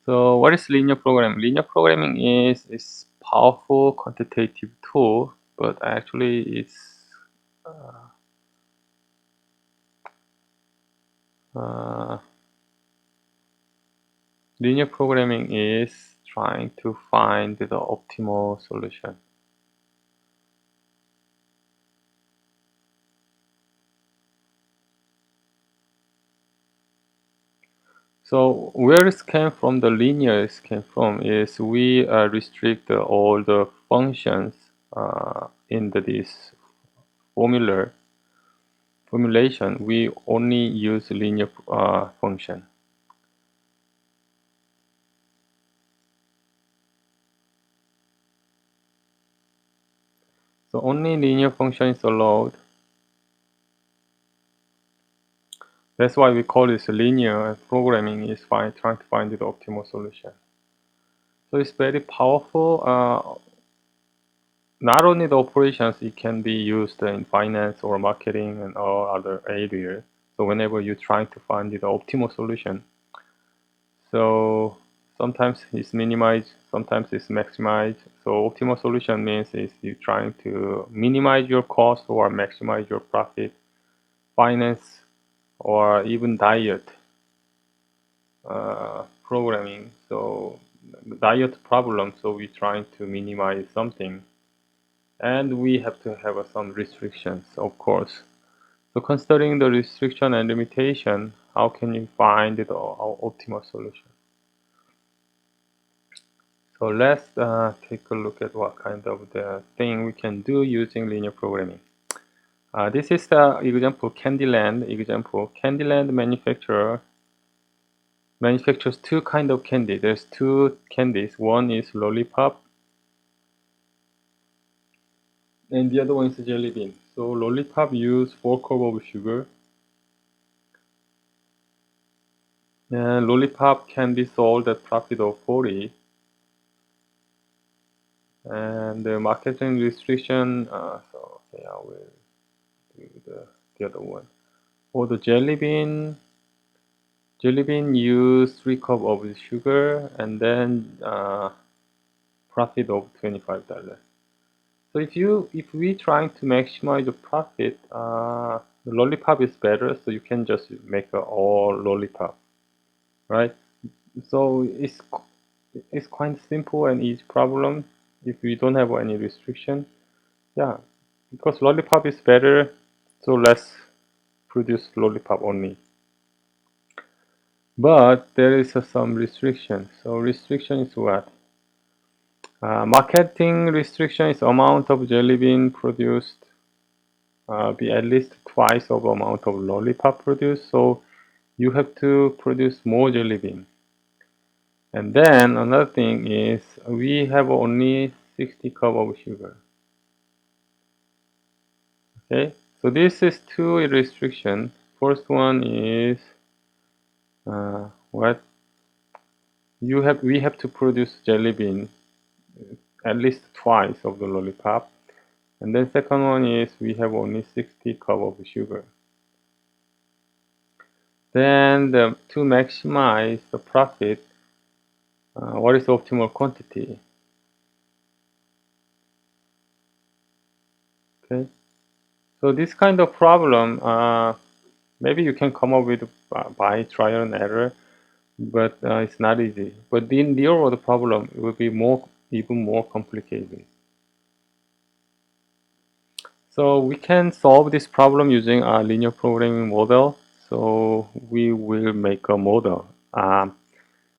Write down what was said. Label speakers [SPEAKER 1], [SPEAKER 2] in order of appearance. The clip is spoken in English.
[SPEAKER 1] So what is linear programming? Linear programming is powerful quantitative tool, but actually it's uh, linear programming is trying to find the optimal solution. So where it came from, the linear it came from is we restrict all the functions in this formulation. We only use linear function. So only linear function is allowed. That's why we call this linear, and programming is trying to find the optimal solution. So it's very powerful. Not only the operations, it can be used in finance or marketing and all other areas. So whenever you're trying to find the optimal solution, so sometimes it's minimized, sometimes it's maximized. So optimal solution means is you're trying to minimize your cost or maximize your profit. Finance or even diet programming. So diet problem. So we're trying to minimize something, and we have to have some restrictions, of course. So considering the restriction and limitation, how can you find the optimal solution? So let's take a look at what kind of the thing we can do using linear programming. This is the example Candyland example. Candyland manufactures two kind of candy. There's two candies. One is lollipop, and the other one is jelly bean. So lollipop use 4 cup of sugar, and lollipop can be sold at profit of 40. And the marketing restriction. So okay, I will do the other one. For the jelly bean use 3 cup of sugar, and then profit of $25. So if we trying to maximize the profit, the lollipop is better. So you can just make a all lollipop, right? So it's quite simple and easy problem if we don't have any restriction. Yeah, because lollipop is better, so let's produce lollipop only. But there is some restriction. So restriction is what? Marketing restriction is amount of jelly bean produced be at least twice of amount of lollipop produced. So you have to produce more jelly bean. And then another thing is we have only 60 cup of sugar. Okay, so this is two restriction. First one is what we have to produce jelly bean at least twice of the lollipop, and then second one is we have only 60 cup of sugar. Then to maximize the profit, what is the optimal quantity? Okay, so this kind of problem, maybe you can come up with by trial and error, but it's not easy. But in the real world problem, it will be even more complicated. So we can solve this problem using a linear programming model. So we will make a model.